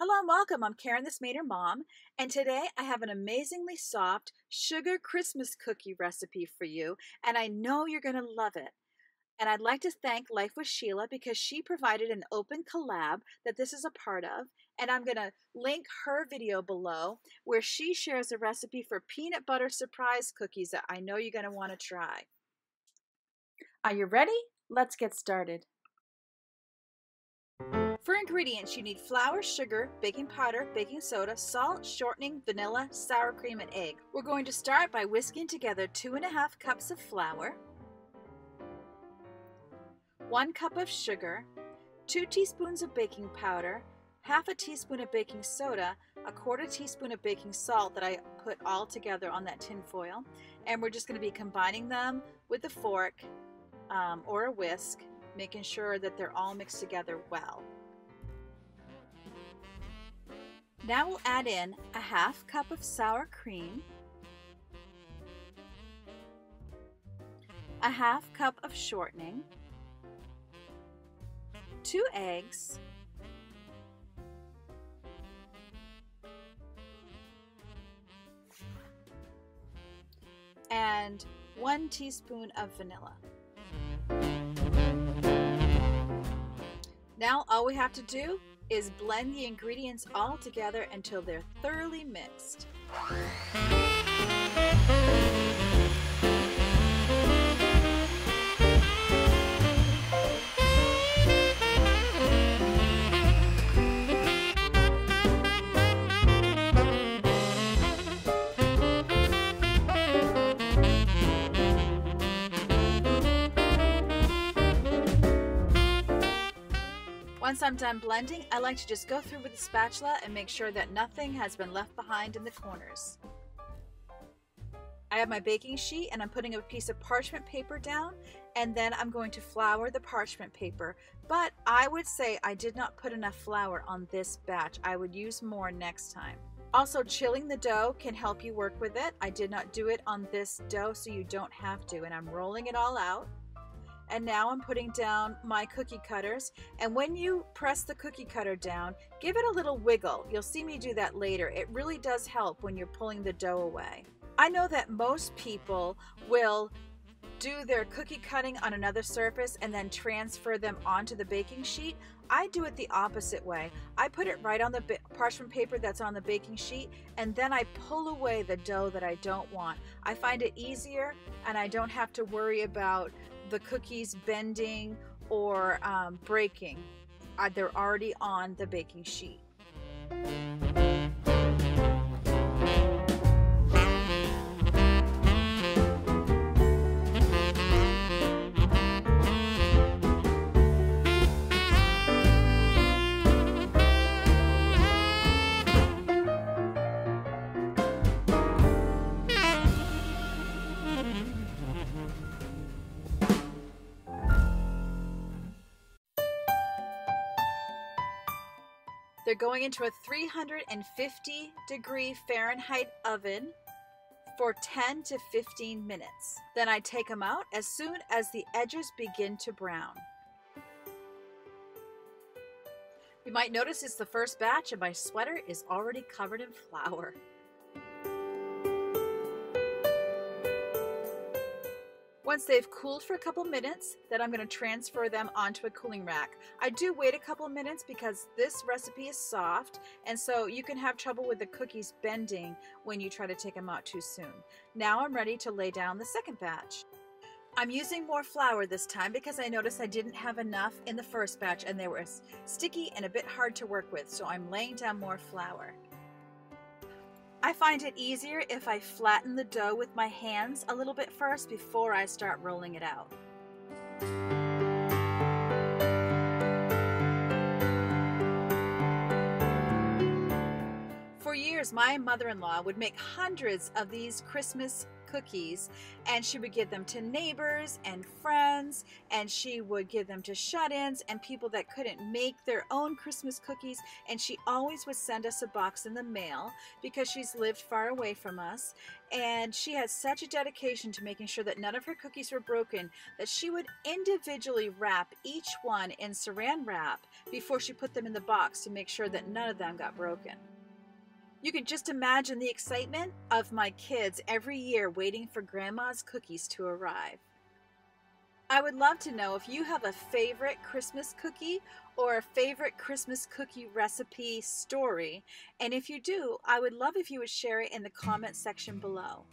Hello and welcome. I'm Karen, thismainermom, and today I have an amazingly soft sugar Christmas cookie recipe for you, and I know you're going to love it. And I'd like to thank Life with Sheila because she provided an open collab that this is a part of, and I'm going to link her video below where she shares a recipe for peanut butter surprise cookies that I know you're going to want to try. Are you ready? Let's get started. For ingredients, you need flour, sugar, baking powder, baking soda, salt, shortening, vanilla, sour cream, and egg. We're going to start by whisking together 2½ cups of flour, 1 cup of sugar, 2 teaspoons of baking powder, half a teaspoon of baking soda, 1/4 teaspoon of baking salt that I put all together on that tin foil, and we're just going to be combining them with a fork or a whisk, making sure that they're all mixed together well. Now we'll add in a 1/2 cup of sour cream, a 1/2 cup of shortening, 2 eggs, and 1 teaspoon of vanilla. Now all we have to do is blend the ingredients all together until they're thoroughly mixed. Once I'm done blending, I like to just go through with a spatula and make sure that nothing has been left behind in the corners. I have my baking sheet and I'm putting a piece of parchment paper down, and then I'm going to flour the parchment paper. But I would say I did not put enough flour on this batch. I would use more next time. Also, chilling the dough can help you work with it. I did not do it on this dough, so you don't have to, and I'm rolling it all out. And now I'm putting down my cookie cutters, and when you press the cookie cutter down, give it a little wiggle. You'll see me do that later. It really does help when you're pulling the dough away. I know that most people will do their cookie cutting on another surface and then transfer them onto the baking sheet. I do it the opposite way. I put it right on the parchment paper that's on the baking sheet, and then I pull away the dough that I don't want. I find it easier, and I don't have to worry about the cookies bending or breaking. They're already on the baking sheet. They're going into a 350-degree Fahrenheit oven for 10 to 15 minutes. Then I take them out as soon as the edges begin to brown. You might notice it's the first batch and my sweater is already covered in flour. Once they've cooled for a couple minutes, then I'm going to transfer them onto a cooling rack. I do wait a couple minutes because this recipe is soft, and so you can have trouble with the cookies bending when you try to take them out too soon. Now I'm ready to lay down the second batch. I'm using more flour this time because I noticed I didn't have enough in the first batch and they were sticky and a bit hard to work with, so I'm laying down more flour. I find it easier if I flatten the dough with my hands a little bit first before I start rolling it out. For years, my mother-in-law would make hundreds of these Christmas cookies, and she would give them to neighbors and friends, and she would give them to shut-ins and people that couldn't make their own Christmas cookies, and she always would send us a box in the mail because she's lived far away from us, and she had such a dedication to making sure that none of her cookies were broken that she would individually wrap each one in saran wrap before she put them in the box to make sure that none of them got broken. You can just imagine the excitement of my kids every year waiting for Grandma's cookies to arrive. I would love to know if you have a favorite Christmas cookie or a favorite Christmas cookie recipe story, and if you do, I would love if you would share it in the comment section below.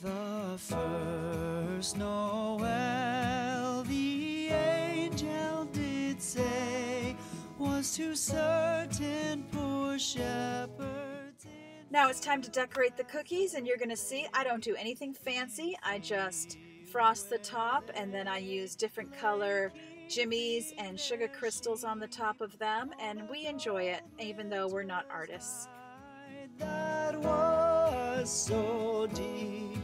The first Noel, the angel did say, was to certain poor shepherds. Now it's time to decorate the cookies, and you're going to see I don't do anything fancy. I just frost the top, and then I use different color jimmies and sugar crystals on the top of them, and we enjoy it even though we're not artists. That was so deep.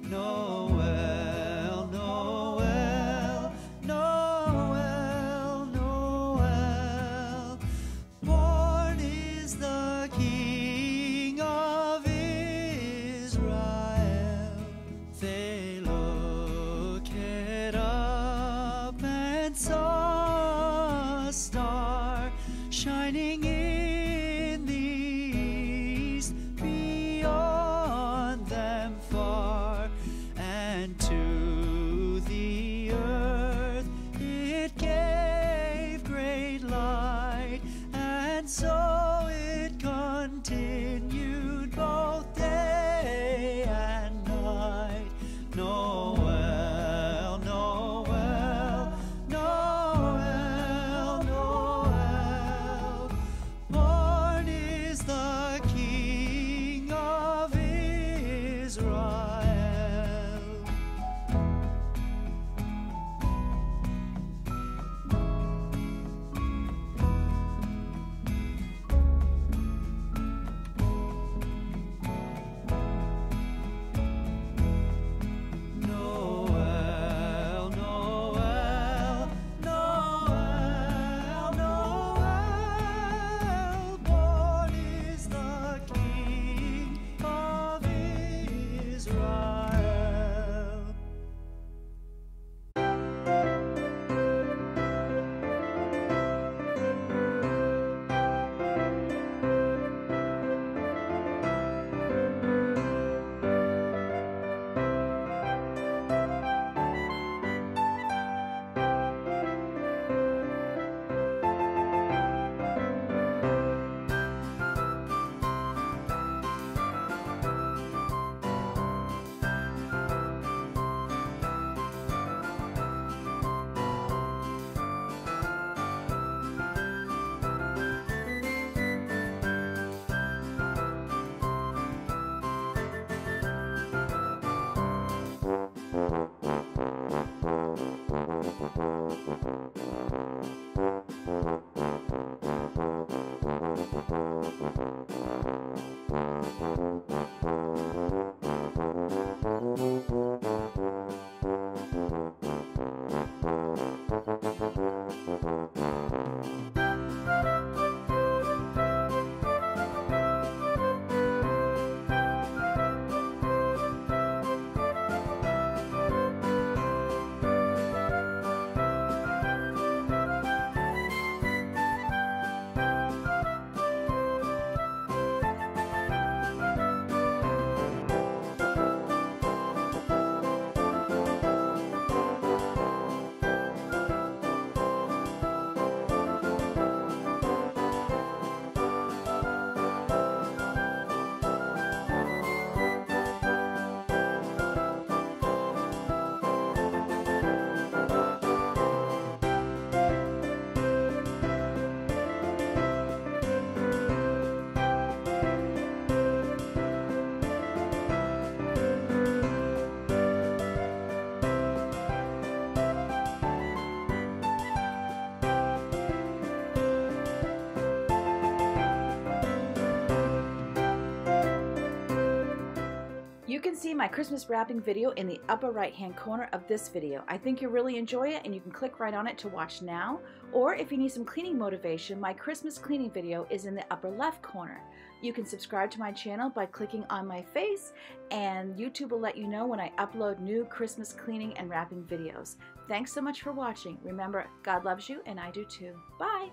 Noel, Noel, Noel, Noel. Born is the King of Israel. They looked up and saw a star shining in the east, beyond them far, and to the earth it gave great light, and so it continued both day and night. Noel, Noel, Noel, Noel. Born is the King of Israel. Noel, Noel, Noel, Noel. Born is the King of Israel. see my Christmas wrapping video in the upper right hand corner of this video. I think you'll really enjoy it and you can click right on it to watch now. Or if you need some cleaning motivation, my Christmas cleaning video is in the upper left corner. You can subscribe to my channel by clicking on my face, and YouTube will let you know when I upload new Christmas cleaning and wrapping videos. Thanks so much for watching. Remember, God loves you and I do too. Bye!